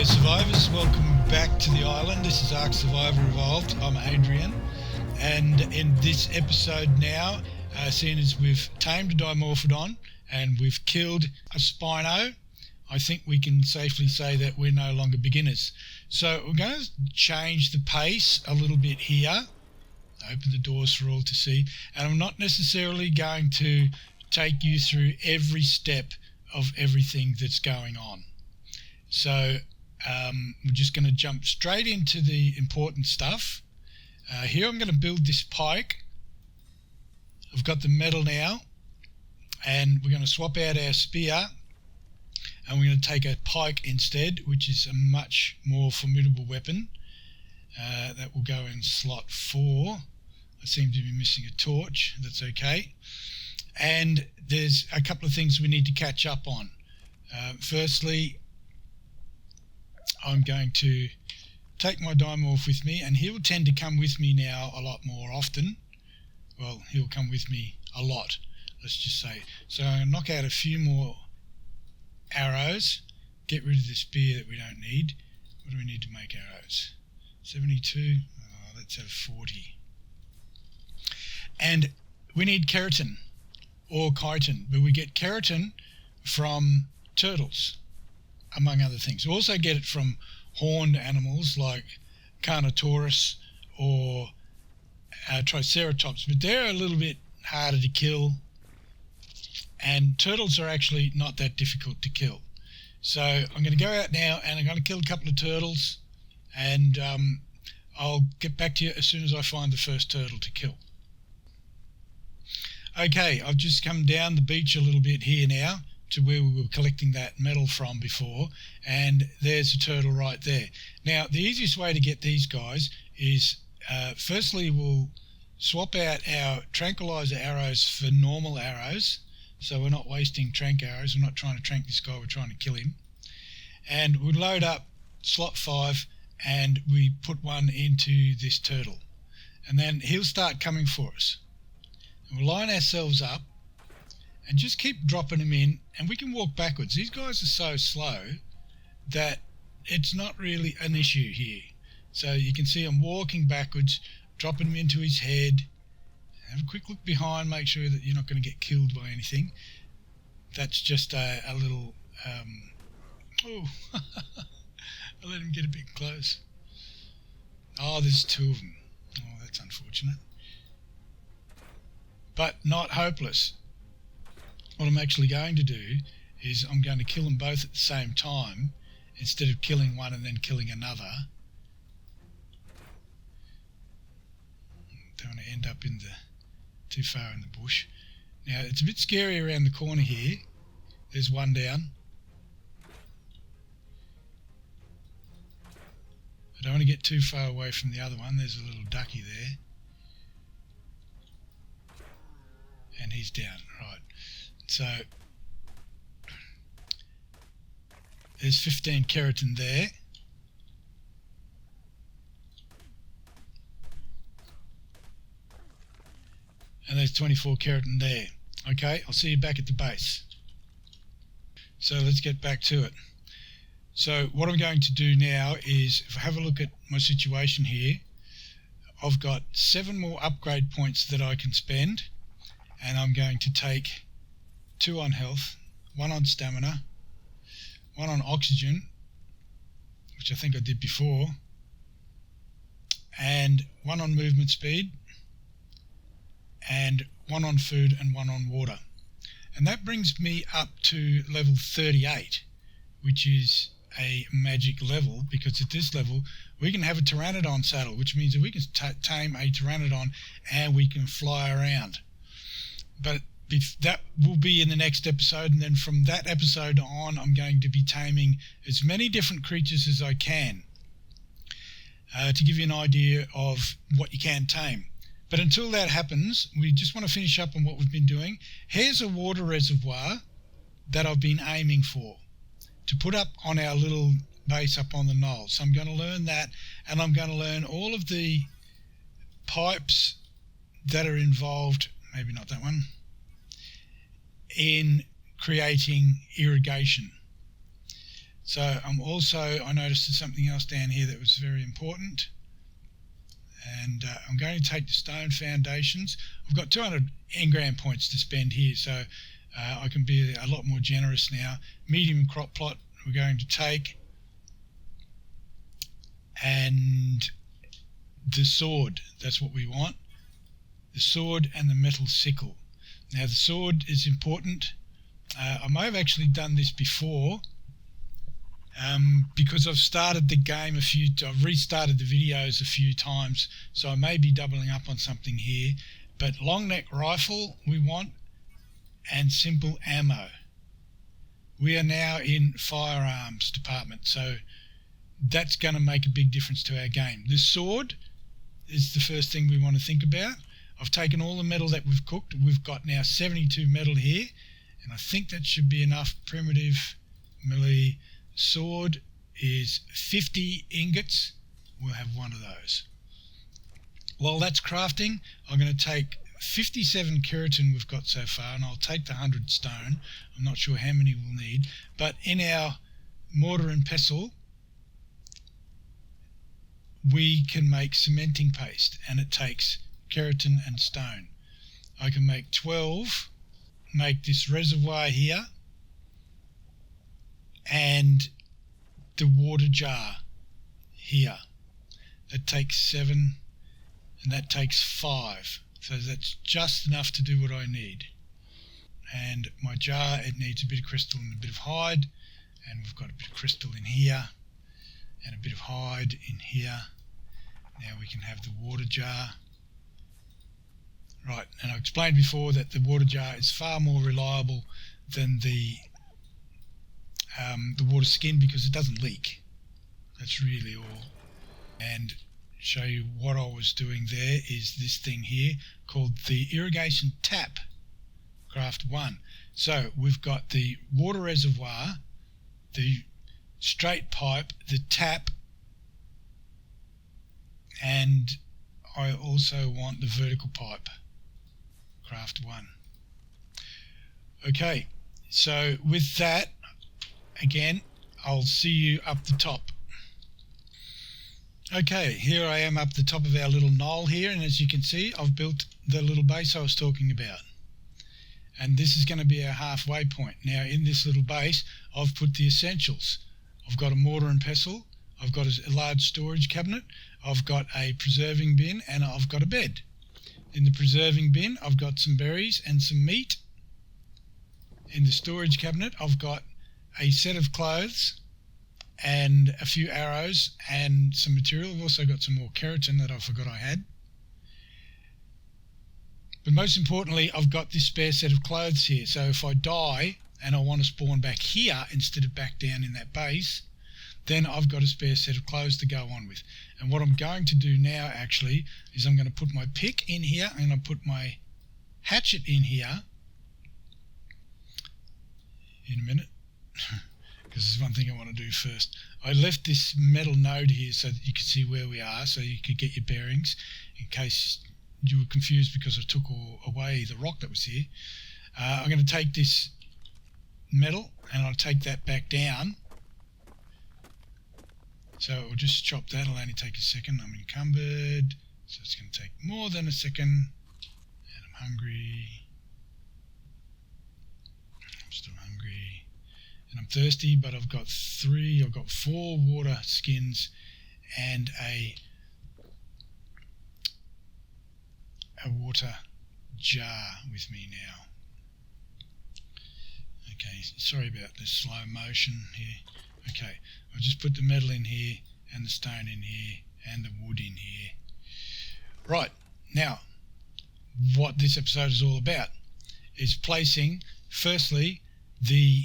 Hello survivors, welcome back to the island. This is Ark Survival Evolved. I'm Adrian, and in this episode now, seeing as we've tamed a Dimorphodon and we've killed a Spino, I think we can safely say that we're no longer beginners. So we're going to change the pace a little bit here. Open the doors for all to see, and I'm not necessarily going to take you through every step of everything that's going on. So we're just going to jump straight into the important stuff. Here I'm going to build this pike. I've got the metal now, and we're going to swap out our spear, and we're going to take a pike instead, which is a much more formidable weapon. That will go in slot 4. I seem to be missing a torch. That's okay. And there's a couple of things we need to catch up on. Firstly, I'm going to take my Dimorph with me, and he'll tend to come with me now a lot more often. Well, he'll come with me a lot, let's just say. So I'm going to knock out a few more arrows, get rid of the spear that we don't need. What do we need to make arrows? 72? Let's have 40. And we need keratin, or chitin, but we get keratin from turtles, among other things. We also get it from horned animals like Carnotaurus or Triceratops, but they're a little bit harder to kill, and turtles are actually not that difficult to kill. So I'm going to go out now and I'm going to kill a couple of turtles, and I'll get back to you as soon as I find the first turtle to kill. Okay, I've just come down the beach a little bit here now to where we were collecting that metal from before, and there's a turtle right there. Now, the easiest way to get these guys is, firstly, we'll swap out our tranquilizer arrows for normal arrows, so we're not wasting trank arrows. We're not trying to trank this guy, we're trying to kill him. And we load up slot 5, and we put one into this turtle, and then he'll start coming for us. And we'll line ourselves up and just keep dropping them in, and we can walk backwards. These guys are so slow that it's not really an issue here. So you can see I'm walking backwards, dropping them into his head. Have a quick look behind, make sure that you're not going to get killed by anything. That's just a little oh I let him get a bit close. Oh, there's 2 of them. Oh, that's unfortunate, but not hopeless. What I'm actually going to do is I'm going to kill them both at the same time instead of killing one and then killing another. Don't want to end up too far in the bush. Now, it's a bit scary around the corner here. There's one down. I don't want to get too far away from the other one. There's a little ducky there. And he's down, right. So there's 15 keratin there. And there's 24 keratin there. Okay, I'll see you back at the base. So let's get back to it. So what I'm going to do now is, if I have a look at my situation here, I've got 7 more upgrade points that I can spend, and I'm going to take 2 on health, 1 on stamina, 1 on oxygen, which I think I did before, and 1 on movement speed, and 1 on food and 1 on water. And that brings me up to level 38, which is a magic level, because at this level we can have a Pteranodon saddle, which means that we can tame a Pteranodon and we can fly around. But that will be in the next episode, and then from that episode on I'm going to be taming as many different creatures as I can, to give you an idea of what you can tame. But until that happens, we just want to finish up on what we've been doing. Here's a water reservoir that I've been aiming for, to put up on our little base up on the knoll. So I'm going to learn that, and I'm going to learn all of the pipes that are involved, maybe not that one, in creating irrigation. So I noticed there's something else down here that was very important. And I'm going to take the stone foundations. I've got 200 engram points to spend here, so I can be a lot more generous now. Medium crop plot we're going to take, and the sword, that's what we want. The sword and the metal sickle. Now the sword is important. I may have actually done this before, because I've started the game I've restarted the videos a few times, so I may be doubling up on something here. But long neck rifle we want, and simple ammo. We are now in firearms department, so that's going to make a big difference to our game. The sword is the first thing we want to think about. I've taken all the metal that we've cooked. We've got now 72 metal here, and I think that should be enough. Primitive melee sword is 50 ingots. We'll have one of those. While that's crafting, I'm going to take 57 keratin we've got so far, and I'll take the 100 stone. I'm not sure how many we'll need, but in our mortar and pestle we can make cementing paste, and it takes keratin and stone. I can make 12, make this reservoir here, and the water jar here. That takes 7, and that takes 5. So that's just enough to do what I need. And my jar, it needs a bit of crystal and a bit of hide, and we've got a bit of crystal in here and a bit of hide in here. Now we can have the water jar. Right, and I explained before that the water jar is far more reliable than the water skin because it doesn't leak. That's really all. And show you what I was doing there is this thing here called the irrigation tap, craft 1. So we've got the water reservoir, the straight pipe, the tap, and I also want the vertical pipe, craft 1. Okay, so with that, again, I'll see you up the top. Okay, here I am up the top of our little knoll here, and as you can see, I've built the little base I was talking about. And this is going to be our halfway point. Now, in this little base, I've put the essentials. I've got a mortar and pestle, I've got a large storage cabinet, I've got a preserving bin, and I've got a bed. In the preserving bin, I've got some berries and some meat. In the storage cabinet, I've got a set of clothes and a few arrows and some material. I've also got some more keratin that I forgot I had. But most importantly, I've got this spare set of clothes here. So if I die and I want to spawn back here instead of back down in that base, then I've got a spare set of clothes to go on with. And what I'm going to do now actually is I'm going to put my pick in here, and I'll put my hatchet in here in a minute. Because there's one thing I want to do first. I left this metal node here so that you could see where we are, so you could get your bearings in case you were confused because I took away the rock that was here. I'm going to take this metal and I'll take that back down. So we'll just chop that. It'll only take a second. I'm encumbered, so it's going to take more than a second. And I'm hungry. I'm still hungry. And I'm thirsty, but I've got 4 water skins and a water jar with me now. Okay, sorry about the slow motion here. Okay, I'll just put the metal in here and the stone in here and the wood in here. Right, now what this episode is all about is placing firstly the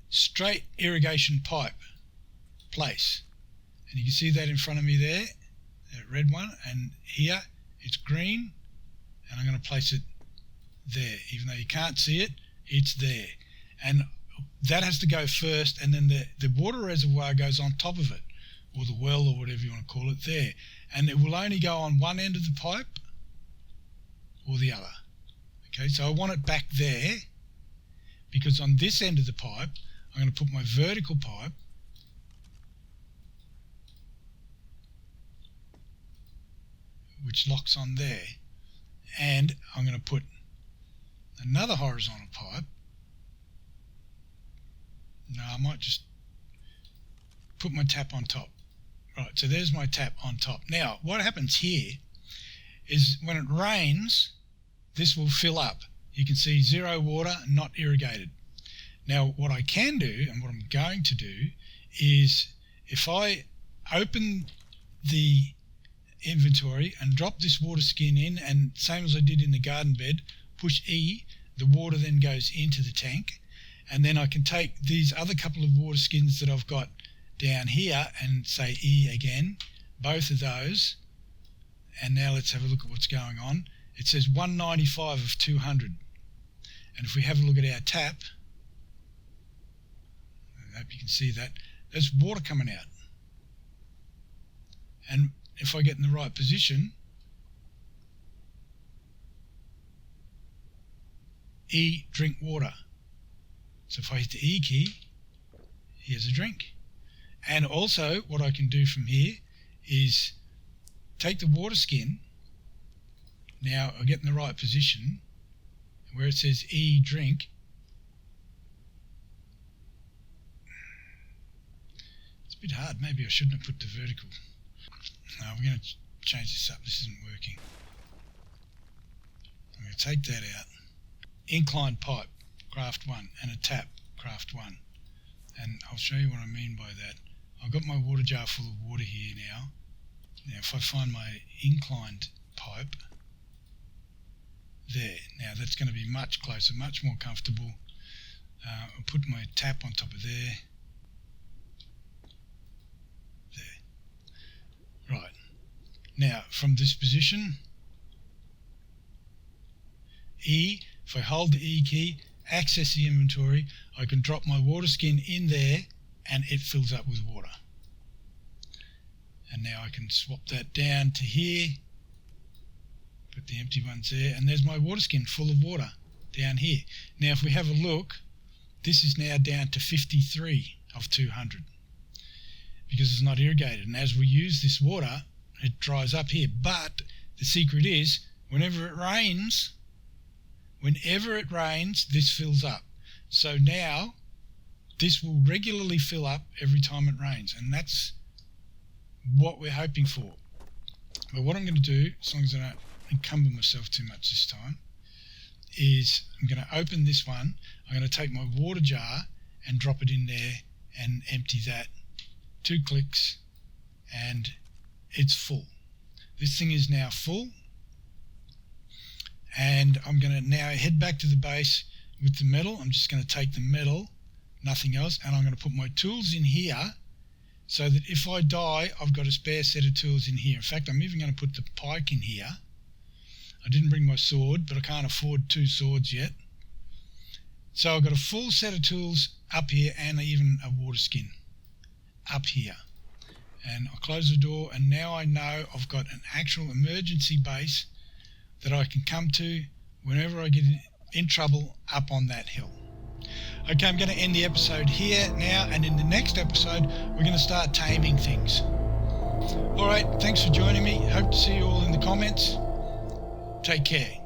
straight irrigation pipe place, and you can see that in front of me there, that red one, and here it's green, and I'm going to place it there. Even though you can't see it, it's there, and that has to go first, and then the water reservoir goes on top of it, or the well, or whatever you want to call it, there, and it will only go on one end of the pipe or the other. Okay, so I want it back there because on this end of the pipe I'm going to put my vertical pipe which locks on there, and I'm going to put another horizontal pipe. No, I might just put my tap on top. Right, so there's my tap on top. Now, what happens here is when it rains, this will fill up. You can see zero water, not irrigated. Now, what I can do, and what I'm going to do, is if I open the inventory and drop this water skin in, and same as I did in the garden bed, push E, the water then goes into the tank, and then I can take these other couple of water skins that I've got down here and say E again, both of those, and now let's have a look at what's going on. It says 195 of 200, and if we have a look at our tap, I hope you can see that, there's water coming out. And if I get in the right position, E, drink water. So if I hit the E key, here's a drink. And also what I can do from here is take the water skin. Now I get in the right position where it says E, drink. It's a bit hard. Maybe I shouldn't have put the vertical. No, we're going to change this up. This isn't working. I'm going to take that out. Inclined pipe, craft 1, and a tap, craft 1. And I'll show you what I mean by that. I've got my water jar full of water here now. Now if I find my inclined pipe, there. Now that's going to be much closer, much more comfortable. I'll put my tap on top of there. Right, now from this position, E, if I hold the E key, access the inventory, I can drop my water skin in there and it fills up with water. And now I can swap that down to here, put the empty ones there, and there's my water skin full of water down here. Now if we have a look, this is now down to 53 of 200. Because it's not irrigated, and as we use this water it dries up here. But the secret is whenever it rains this fills up. So now this will regularly fill up every time it rains, and that's what we're hoping for. But what I'm going to do, as long as I don't encumber myself too much this time, is I'm going to open this one. I'm going to take my water jar and drop it in there and empty that. 2 clicks and it's full. This thing is now full, and I'm going to now head back to the base with the metal. I'm just going to take the metal, nothing else, and I'm going to put my tools in here so that if I die I've got a spare set of tools in here. In fact, I'm even going to put the pike in here. I didn't bring my sword, but I can't afford 2 swords yet. So I've got a full set of tools up here and even a water skin up here. And I'll close the door, and now I know I've got an actual emergency base that I can come to whenever I get in trouble up on that hill. Okay, I'm going to end the episode here now, and in the next episode we're going to start taming things. Alright, thanks for joining me. Hope to see you all in the comments. Take care.